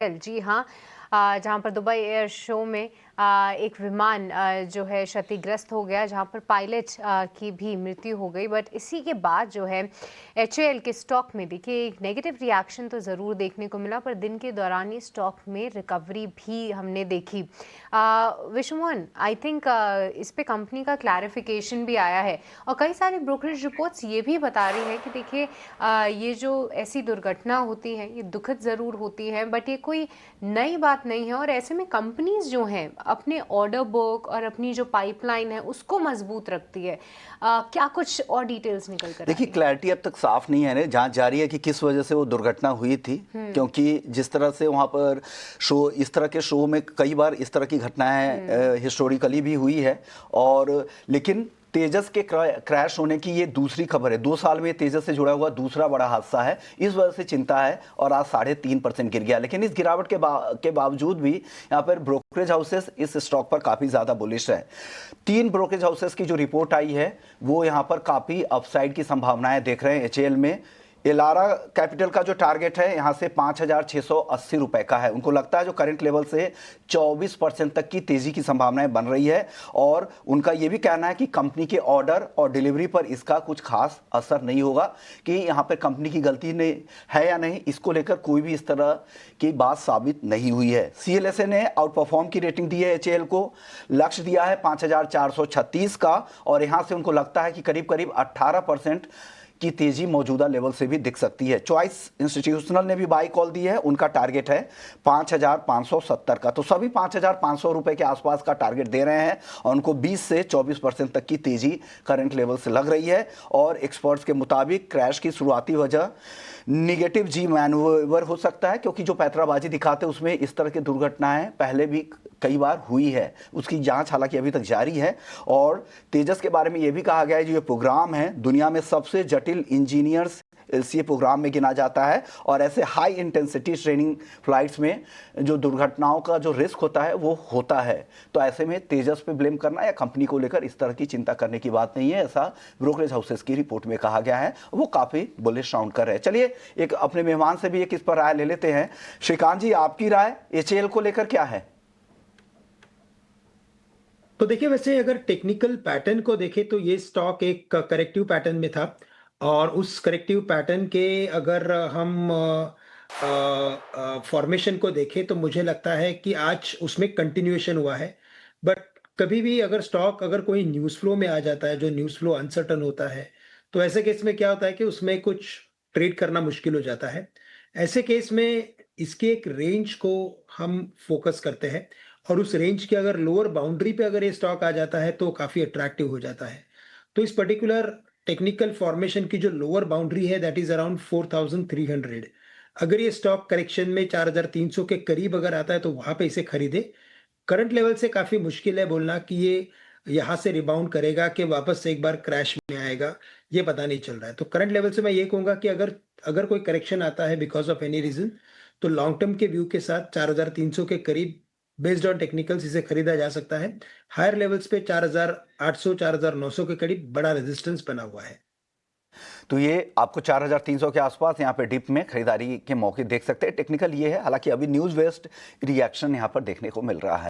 जी हाँ। जहाँ पर दुबई एयर शो में एक विमान जो है क्षतिग्रस्त हो गया, जहाँ पर पायलट की भी मृत्यु हो गई। बट इसी के बाद जो है एचएएल के स्टॉक में देखिए एक नेगेटिव रिएक्शन तो ज़रूर देखने को मिला, पर दिन के दौरान ही स्टॉक में रिकवरी भी हमने देखी। विश्वमोहन, आई थिंक इस पे कंपनी का क्लैरिफिकेशन भी आया है और कई सारी ब्रोकरेज रिपोर्ट्स ये भी बता रही है कि देखिए ये जो ऐसी दुर्घटना होती है ये दुखद ज़रूर होती है, बट ये कोई नई बात नहीं है। और ऐसे में कंपनीज जो हैं अपने ऑर्डर बुक और अपनी जो पाइपलाइन है उसको मजबूत रखती है। क्या कुछ और डिटेल्स निकल कर देखिए, आई? क्लैरिटी अब तक साफ नहीं है। जांच जारी है कि किस वजह से वो दुर्घटना हुई थी, क्योंकि जिस तरह से वहां पर इस तरह के शो में कई बार इस तरह की घटनाएं हिस्टोरिकली भी हुई है। और लेकिन तेजस के क्रैश होने की ये दूसरी खबर है। 2 साल में तेजस से जुड़ा हुआ दूसरा बड़ा हादसा है, इस वजह से चिंता है और आज 3.5% गिर गया। लेकिन इस गिरावट के बावजूद भी यहाँ पर ब्रोकरेज हाउसेस इस स्टॉक पर काफी ज्यादा बुलिश है। 3 ब्रोकरेज हाउसेस की जो रिपोर्ट आई है वो यहाँ पर काफी अपसाइड की संभावनाएं देख रहे हैं एचएएल में। एलारा कैपिटल का जो टारगेट है यहाँ से 5,680 रुपए का है। उनको लगता है जो करंट लेवल से 24% तक की तेजी की संभावनाएं बन रही है। और उनका ये भी कहना है कि कंपनी के ऑर्डर और डिलीवरी पर इसका कुछ खास असर नहीं होगा, कि यहाँ पर कंपनी की गलती नहीं है या नहीं, इसको लेकर कोई भी इस तरह की बात साबित नहीं हुई है। सीएलएसए ने आउट परफॉर्म की रेटिंग दी है एचएएल को, लक्ष्य दिया है 5,436 का, और यहाँ से उनको लगता है कि करीब करीब 18% की तेजी मौजूदा लेवल से भी दिख सकती है। चॉइस इंस्टीट्यूशनल ने भी बाई कॉल दी है, उनका टारगेट है 5,570 का। तो सभी 5,500 रुपए के आसपास का टारगेट दे रहे हैं और उनको 20 से 24% तक की तेजी करंट लेवल से लग रही है। और एक्सपर्ट्स के मुताबिक क्रैश की शुरुआती वजह निगेटिव जी मैनूवर हो सकता है, क्योंकि जो पैतराबाजी दिखाते हैं उसमें इस तरह की दुर्घटनाएं पहले भी कई बार हुई है। उसकी जांच हालांकि अभी तक जारी है। और तेजस के बारे में यह भी कहा गया है जो ये प्रोग्राम है दुनिया में सबसे जटिल इंजीनियर्स एलसीए प्रोग्राम में गिना जाता है। और ऐसे हाई इंटेंसिटी ट्रेनिंग फ्लाइट्स में जो दुर्घटनाओं का जो रिस्क होता है वो होता है। तो ऐसे में तेजस पे ब्लेम करना या कंपनी को लेकर इस तरह की चिंता करने की बात नहीं है, ऐसा ब्रोकरेज हाउसेस की रिपोर्ट में कहा गया है। वो काफी बुलिश साउंड कर रहे हैं। चलिए एक अपने मेहमान से भी एक इस पर राय ले लेते हैं। श्रीकांत जी, आपकी राय एचएएल को लेकर क्या है? तो देखिए, वैसे अगर टेक्निकल पैटर्न को देखें तो ये स्टॉक एक करेक्टिव पैटर्न में था। और उस करेक्टिव पैटर्न के अगर हम फॉर्मेशन को देखें तो मुझे लगता है कि आज उसमें कंटिन्यूएशन हुआ है। बट कभी भी अगर स्टॉक अगर कोई न्यूज़ फ्लो में आ जाता है, जो न्यूज़ फ्लो अनसर्टन होता है, तो ऐसे केस में क्या होता है कि उसमें कुछ ट्रेड करना मुश्किल हो जाता है। ऐसे केस में इसके एक रेंज को हम फोकस करते हैं, और उस रेंज की अगर लोअर बाउंड्री पे अगर ये स्टॉक आ जाता है तो काफ़ी अट्रैक्टिव हो जाता है। तो इस पर्टिकुलर टेक्निकल फॉर्मेशन की जो लोअर बाउंड्री है दैट इज़ अराउंड 4,300। अगर ये स्टॉक करेक्शन में 4,300 के करीब अगर आता है तो वहाँ पे इसे खरीदें। करंट लेवल से काफ़ी मुश्किल है बोलना कि ये यहाँ से रिबाउंड करेगा कि वापस से एक बार क्रैश में आएगा, ये पता नहीं चल रहा है। तो करंट लेवल से मैं ये कहूँगा कि अगर अगर कोई करेक्शन आता है बिकॉज़ ऑफ एनी रीज़न, तो लॉन्ग टर्म के व्यू के साथ 4,300 के करीब बेस्ड ऑन टेक्निकल्स इसे खरीदा जा सकता है। हायर लेवल्स पे 4,800 4,900 के करीब बड़ा रेजिस्टेंस बना हुआ है। तो ये आपको 4,300 के आसपास यहाँ पे डिप में खरीदारी के मौके देख सकते हैं। टेक्निकल ये है, हालांकि अभी न्यूज़ वेस्ट रिएक्शन यहाँ पर देखने को मिल रहा है।